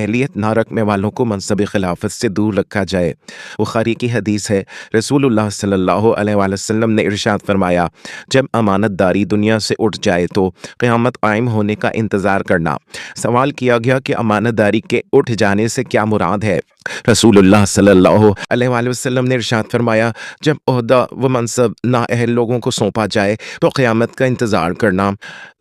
اہلیت نہ رکھنے والوں کو منصب خلافت سے دور رکھا جائے۔ بخاری کی حدیث ہے، رسول اللہ صلی اللہ علیہ وآلہ وسلم نے ارشاد فرمایا، جب امانت داری دنیا سے اٹھ جائے تو قیامت قائم ہونے کا انتظار کرنا۔ سوال کیا گیا کہ امانت داری کے اٹھ جانے سے کیا مراد ہے؟ رسول اللہ صلی اللہ علیہ وآلہ وسلم نے ارشاد فرمایا، جب عہدہ و منصب نااہل لوگوں کو سونپا جائے تو قیامت کا انتظار کرنا۔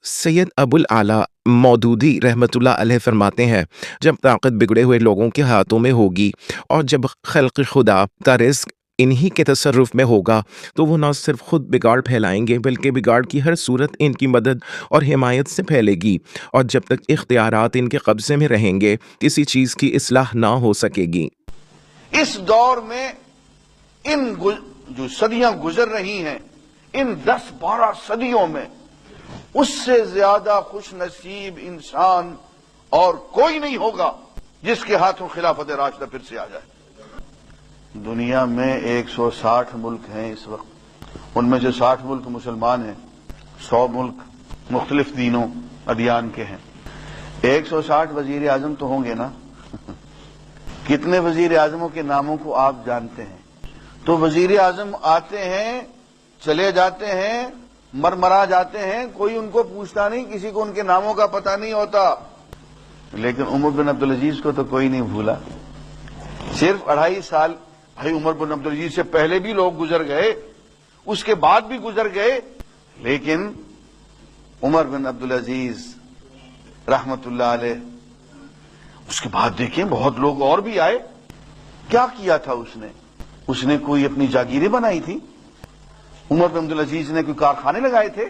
سید ابو الاعلیٰ مودودی رحمۃ اللہ علیہ فرماتے ہیں، جب طاقت بگڑے ہوئے لوگوں کے ہاتھوں میں ہوگی اور جب خلق خدا کا رزق انہی کے تصرف میں ہوگا تو وہ نہ صرف خود بگاڑ پھیلائیں گے بلکہ بگاڑ کی ہر صورت ان کی مدد اور حمایت سے پھیلے گی، اور جب تک اختیارات ان کے قبضے میں رہیں گے کسی چیز کی اصلاح نہ ہو سکے گی۔ اس دور میں ان جو صدیاں گزر رہی ہیں، ان 10-12 صدیوں میں اس سے زیادہ خوش نصیب انسان اور کوئی نہیں ہوگا جس کے ہاتھوں خلافت راشدہ پھر سے آ جائے۔ دنیا میں 160 ملک ہیں اس وقت، ان میں سے 60 ملک مسلمان ہیں، 100 ملک مختلف دینوں ادیان کے ہیں۔ 160 وزیر اعظم تو ہوں گے نا؟ کتنے وزیر اعظموں کے ناموں کو آپ جانتے ہیں؟ تو وزیر اعظم آتے ہیں، چلے جاتے ہیں، مرمرا جاتے ہیں، کوئی ان کو پوچھتا نہیں، کسی کو ان کے ناموں کا پتہ نہیں ہوتا۔ لیکن عمر بن عبدالعزیز کو تو کوئی نہیں بھولا۔ صرف 2.5 سال بھائی عمر بن عبدالعزیز سے پہلے بھی لوگ گزر گئے، اس کے بعد بھی گزر گئے، لیکن عمر بن عبدالعزیز رحمت اللہ علیہ، اس کے بعد دیکھیں بہت لوگ اور بھی آئے۔ کیا کیا تھا اس نے کوئی اپنی جاگیریں بنائی تھی؟ عمر بن عبدالعزیز نے کوئی کارخانے لگائے تھے؟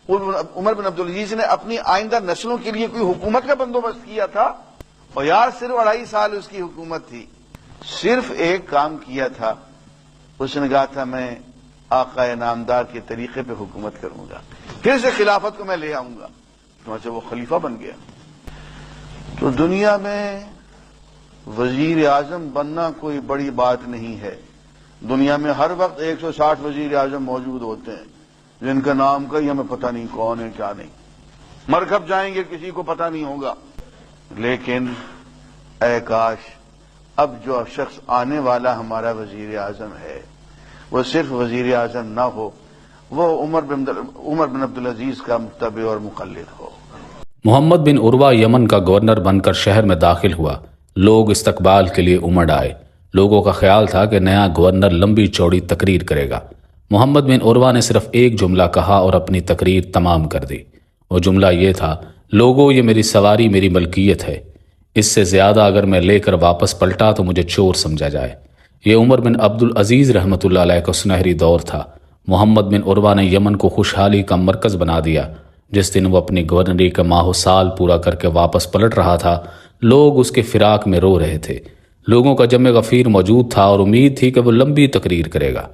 عمر بن عبدالعزیز نے اپنی آئندہ نسلوں کے لیے کوئی حکومت کا بندوبست کیا تھا؟ اور یار صرف 2.5 سال اس کی حکومت تھی، صرف ایک کام کیا تھا، اس نے کہا تھا میں آقا نامدار کے طریقے پہ حکومت کروں گا، پھر سے خلافت کو میں لے آؤں گا، چنانچہ وہ خلیفہ بن گیا۔ تو دنیا میں وزیر اعظم بننا کوئی بڑی بات نہیں ہے۔ دنیا میں ہر وقت 160 وزیر اعظم موجود ہوتے ہیں جن کا نام کا ہی ہمیں پتہ نہیں کون ہے کیا نہیں، مر کب جائیں گے کسی کو پتہ نہیں ہوگا۔ لیکن اے کاش اب جو شخص آنے والا ہمارا وزیر اعظم ہے وہ صرف وزیر اعظم نہ ہو، وہ عمر بن عبدالعزیز کا متبع اور مقلد ہو۔ محمد بن عروہ یمن کا گورنر بن کر شہر میں داخل ہوا۔ لوگ استقبال کے لیے امڑ آئے۔ لوگوں کا خیال تھا کہ نیا گورنر لمبی چوڑی تقریر کرے گا۔ محمد بن عروہ نے صرف ایک جملہ کہا اور اپنی تقریر تمام کر دی۔ وہ جملہ یہ تھا، لوگو یہ میری سواری میری ملکیت ہے، اس سے زیادہ اگر میں لے کر واپس پلٹا تو مجھے چور سمجھا جائے۔ یہ عمر بن عبدالعزیز رحمۃ اللہ علیہ کا سنہری دور تھا۔ محمد بن عروہ نے یمن کو خوشحالی کا مرکز بنا دیا۔ جس دن وہ اپنی گورنری کا ماہ و سال پورا کر کے واپس پلٹ رہا تھا، لوگ اس کے فراق میں رو رہے تھے۔ لوگوں کا جمع غفیر موجود تھا اور امید تھی کہ وہ لمبی تقریر کرے گا۔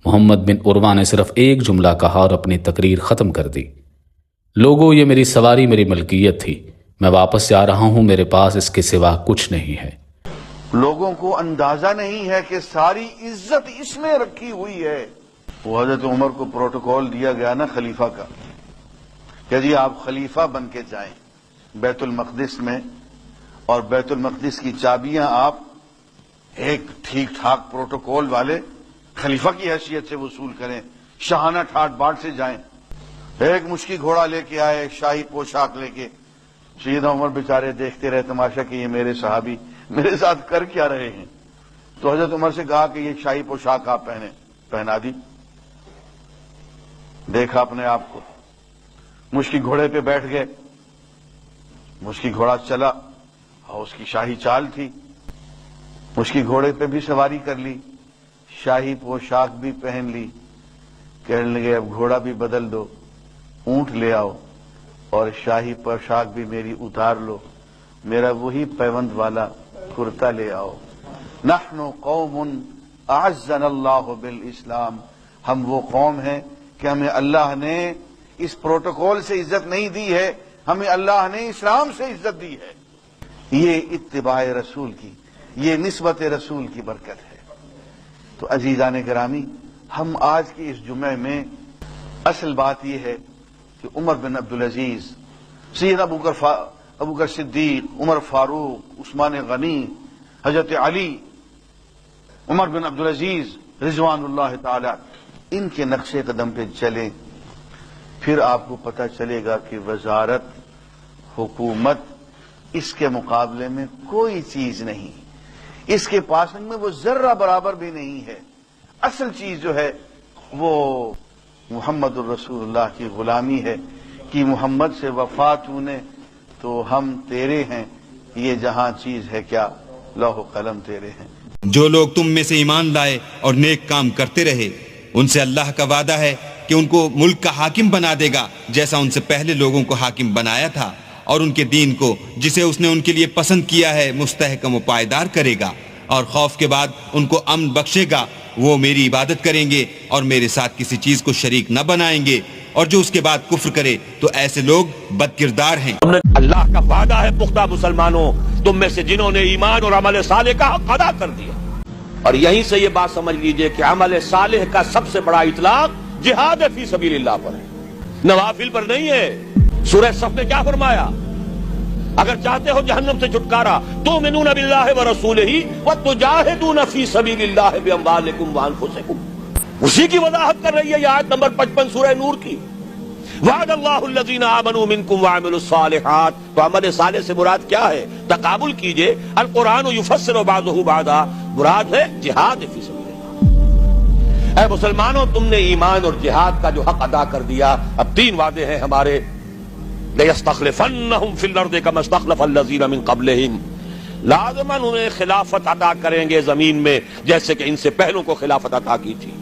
محمد بن عروہ نے صرف ایک جملہ کہا اور اپنی تقریر ختم کر دی۔ لوگو یہ میری سواری میری ملکیت تھی، میں واپس جا رہا ہوں، میرے پاس اس کے سوا کچھ نہیں ہے۔ لوگوں کو اندازہ نہیں ہے کہ ساری عزت اس میں رکھی ہوئی ہے۔ وہ حضرت عمر کو پروٹوکول دیا گیا نا خلیفہ کا کہ جی آپ خلیفہ بن کے جائیں بیت المقدس میں، اور بیت المقدس کی چابیاں آپ ایک ٹھیک ٹھاک پروٹوکول والے خلیفہ کی حیثیت سے وصول کریں، شاہانہ ٹھاٹ باٹ سے جائیں۔ ایک مشکی گھوڑا لے کے آئے، شاہی پوشاک لے کے۔ سیدنا عمر بیچارے دیکھتے رہے تماشا کہ یہ میرے صحابی میرے ساتھ کر کیا رہے ہیں۔ تو حضرت عمر سے کہا کہ یہ شاہی پوشاک آپ پہنا دی۔ دیکھا اپنے آپ کو، مشکی گھوڑے پہ بیٹھ گئے، مشکی گھوڑا چلا اور اس کی شاہی چال تھی، مشکی گھوڑے پہ بھی سواری کر لی، شاہی پوشاک بھی پہن لی۔ کہنے لگے اب گھوڑا بھی بدل دو، اونٹ لے آؤ اور شاہی پوشاک بھی میری اتار لو، میرا وہی پیوند والا کرتا لے آؤ۔ نحن قوم اعزنا اللہ بالاسلام، ہم وہ قوم ہیں کہ ہمیں اللہ نے اس پروٹوکول سے عزت نہیں دی ہے، ہمیں اللہ نے اسلام سے عزت دی ہے۔ یہ اتباع رسول کی، یہ نسبت رسول کی برکت ہے۔ تو عزیزان گرامی، ہم آج کی اس جمعے میں اصل بات یہ ہے کہ عمر بن عبدالعزیز، سید ابو بکر صدیق، عمر فاروق، عثمان غنی، حضرت علی، عمر بن عبدالعزیز رضوان اللہ تعالی، ان کے نقش قدم پہ چلیں، پھر آپ کو پتہ چلے گا کہ وزارت، حکومت اس کے مقابلے میں کوئی چیز نہیں، اس کے پاس میں وہ ذرہ برابر بھی نہیں ہے۔ اصل چیز جو ہے وہ محمد الرسول اللہ کی غلامی ہے کہ محمد سے وفات ہونے تو ہم تیرے ہیں، یہ جہاں چیز ہے کیا، لوح و قلم تیرے ہیں۔ جو لوگ تم میں سے ایمان لائے اور نیک کام کرتے رہے، ان سے اللہ کا وعدہ ہے کہ ان کو ملک کا حاکم بنا دے گا جیسا ان سے پہلے لوگوں کو حاکم بنایا تھا، اور ان کے دین کو جسے اس نے ان کے لیے پسند کیا ہے مستحکم و پائیدار کرے گا، اور خوف کے بعد ان کو امن بخشے گا۔ وہ میری عبادت کریں گے اور میرے ساتھ کسی چیز کو شریک نہ بنائیں گے، اور جو اس کے بعد کفر کرے تو ایسے لوگ بد کردار ہیں۔ اللہ کا وعدہ ہے پختہ مسلمانوں، تم میں سے جنہوں نے ایمان اور عمل صالح کا حق ادا کر دیا۔ اور یہیں سے یہ بات سمجھ لیجئے کہ عمل صالح کا سب سے بڑا اطلاق جہاد فی سبیل اللہ پر ہے، نوافل پر نہیں ہے۔ سورہ صف نے کیا فرمایا؟ اگر چاہتے ہو جہنم سے چھٹکارا، تؤمنون باللہ ورسولہ وتجاہدون فی سبیل اللہ باموالکم وانفسکم، اسی کی وضاحت کر رہی ہے یہ آیت نمبر 55 سورہ نور کی۔ وعد اللہ الذین آمنوا منکم وعملوا الصالحات، تو عمل صالح سے مراد کیا ہے؟ تقابل کیجئے، القرآن یفسر بعضہ بعضا، مراد ہے جہاد فی سبیل اللہ۔ اے مسلمانوں، تم نے ایمان اور جہاد کا جو حق ادا کر دیا، اب 3 وعدے ہیں ہمارے۔ لَيَسْتَخْلِفَنَّهُمْ فِي الْأَرْضِ كَمَا اسْتَخْلَفَ الَّذِينَ مِنْ قَبْلِهِمْ، لازماً انہیں خلافت عطا کریں گے زمین میں جیسے کہ ان سے پہلوں کو خلافت عطا کی تھی۔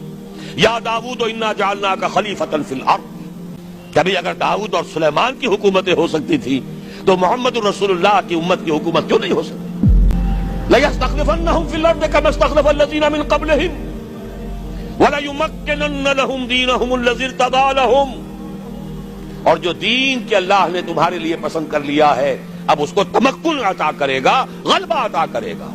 یا داؤد انا جعلناک خلیفۃ فی الارض، کبھی اگر داؤد اور سلیمان کی حکومتیں ہو سکتی تھی تو محمد رسول اللہ کی امت کی حکومت کیوں نہیں ہو سکتی؟ لَيَسْتَخْلِفَنَّهُمْ فِي الْأَرْضِ كَمَا اسْتَخْلَفَ الَّذِينَ مِنْ قَبْلِهِمْ وَلَيُمَكِّنَنَّ لَهُمْ دِينَهُمُ الَّذِي ارْتَضَىٰ لَهُمْ، اور جو دین کے اللہ نے تمہارے لیے پسند کر لیا ہے اب اس کو تمکن عطا کرے گا، غلبہ عطا کرے گا۔